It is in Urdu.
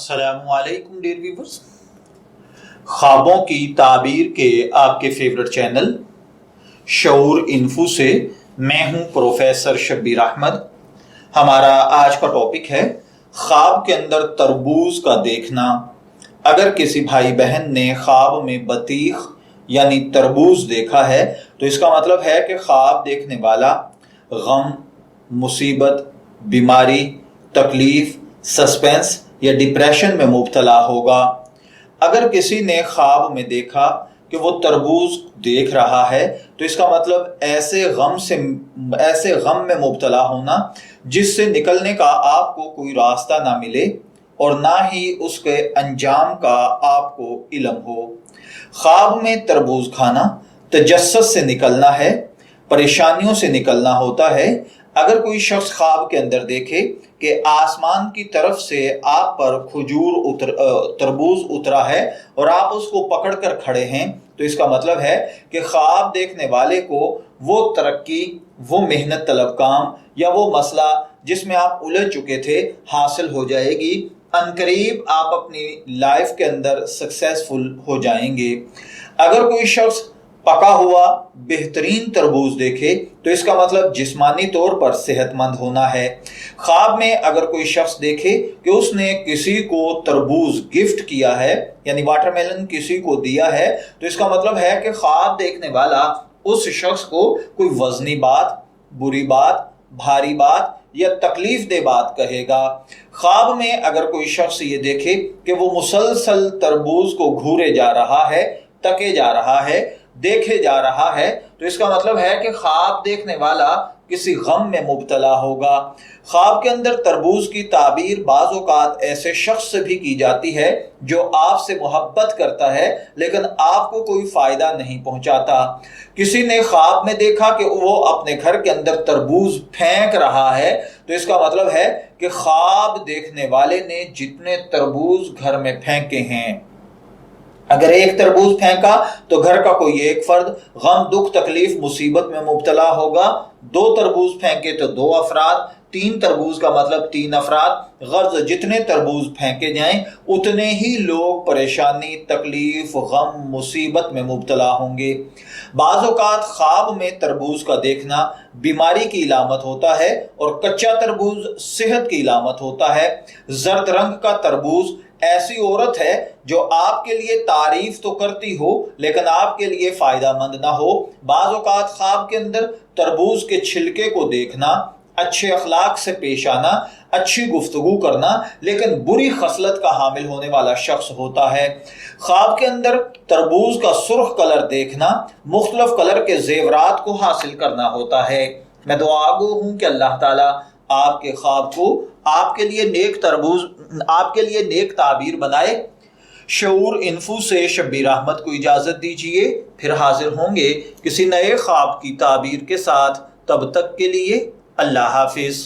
السلام علیکم ڈیئر ویورز، خوابوں کی تعبیر کے آپ کے فیورٹ چینل شعور انفو سے میں ہوں پروفیسر شبیر احمد۔ ہمارا آج کا ٹاپک ہے خواب کے اندر تربوز کا دیکھنا۔ اگر کسی بھائی بہن نے خواب میں بطیخ یعنی تربوز دیکھا ہے تو اس کا مطلب ہے کہ خواب دیکھنے والا غم، مصیبت، بیماری، تکلیف، سسپینس یا ڈپریشن میں مبتلا ہوگا۔ اگر کسی نے خواب میں دیکھا کہ وہ تربوز دیکھ رہا ہے تو اس کا مطلب ایسے غم میں مبتلا ہونا جس سے نکلنے کا آپ کو کوئی راستہ نہ ملے اور نہ ہی اس کے انجام کا آپ کو علم ہو۔ خواب میں تربوز کھانا تجسس سے نکلنا ہے، پریشانیوں سے نکلنا ہوتا ہے۔ اگر کوئی شخص خواب کے اندر دیکھے کہ آسمان کی طرف سے آپ پر تربوز اترا ہے اور آپ اس کو پکڑ کر کھڑے ہیں تو اس کا مطلب ہے کہ خواب دیکھنے والے کو وہ ترقی، وہ محنت طلب کام یا وہ مسئلہ جس میں آپ الجھ چکے تھے حاصل ہو جائے گی۔ عنقریب آپ اپنی لائف کے اندر سکسیسفل ہو جائیں گے۔ اگر کوئی شخص پکا ہوا بہترین تربوز دیکھے تو اس کا مطلب جسمانی طور پر صحت مند ہونا ہے۔ خواب میں اگر کوئی شخص دیکھے کہ اس نے کسی کو تربوز گفٹ کیا ہے یعنی واٹر میلن کسی کو دیا ہے تو اس کا مطلب ہے کہ خواب دیکھنے والا اس شخص کو کوئی وزنی بات، بری بات، بھاری بات یا تکلیف دہ بات کہے گا۔ خواب میں اگر کوئی شخص یہ دیکھے کہ وہ مسلسل تربوز کو گھورے جا رہا ہے، تکے جا رہا ہے، دیکھے جا رہا ہے تو اس کا مطلب ہے کہ خواب دیکھنے والا کسی غم میں مبتلا ہوگا۔ خواب کے اندر تربوز کی تعبیر بعض اوقات ایسے شخص سے بھی کی جاتی ہے جو آپ سے محبت کرتا ہے لیکن آپ کو کوئی فائدہ نہیں پہنچاتا۔ کسی نے خواب میں دیکھا کہ وہ اپنے گھر کے اندر تربوز پھینک رہا ہے تو اس کا مطلب ہے کہ خواب دیکھنے والے نے جتنے تربوز گھر میں پھینکے ہیں، اگر ایک تربوز پھینکا تو گھر کا کوئی ایک فرد غم، دکھ، تکلیف، مصیبت میں مبتلا ہوگا۔ 2 تربوز پھینکے تو 2 افراد، 3 تربوز کا مطلب 3 افراد۔ غرض جتنے تربوز پھینکے جائیں اتنے ہی لوگ پریشانی، تکلیف، غم، مصیبت میں مبتلا ہوں گے۔ بعض اوقات خواب میں تربوز کا دیکھنا بیماری کی علامت ہوتا ہے اور کچا تربوز صحت کی علامت ہوتا ہے۔ زرد رنگ کا تربوز ایسی عورت ہے جو آپ کے لیے تعریف تو کرتی ہو لیکن آپ کے لیے فائدہ مند نہ ہو۔ بعض اوقات خواب کے اندر تربوز کے چھلکے کو دیکھنا اچھے اخلاق سے پیش آنا، اچھی گفتگو کرنا لیکن بری خصلت کا حامل ہونے والا شخص ہوتا ہے۔ خواب کے اندر تربوز کا سرخ کلر دیکھنا مختلف کلر کے زیورات کو حاصل کرنا ہوتا ہے۔ میں دعا گو ہوں کہ اللہ تعالیٰ آپ کے خواب کو آپ کے لیے نیک تعبیر بنائے۔ شعور انفو سے شبیر احمد کو اجازت دیجیے، پھر حاضر ہوں گے کسی نئے خواب کی تعبیر کے ساتھ۔ تب تک کے لیے اللہ حافظ۔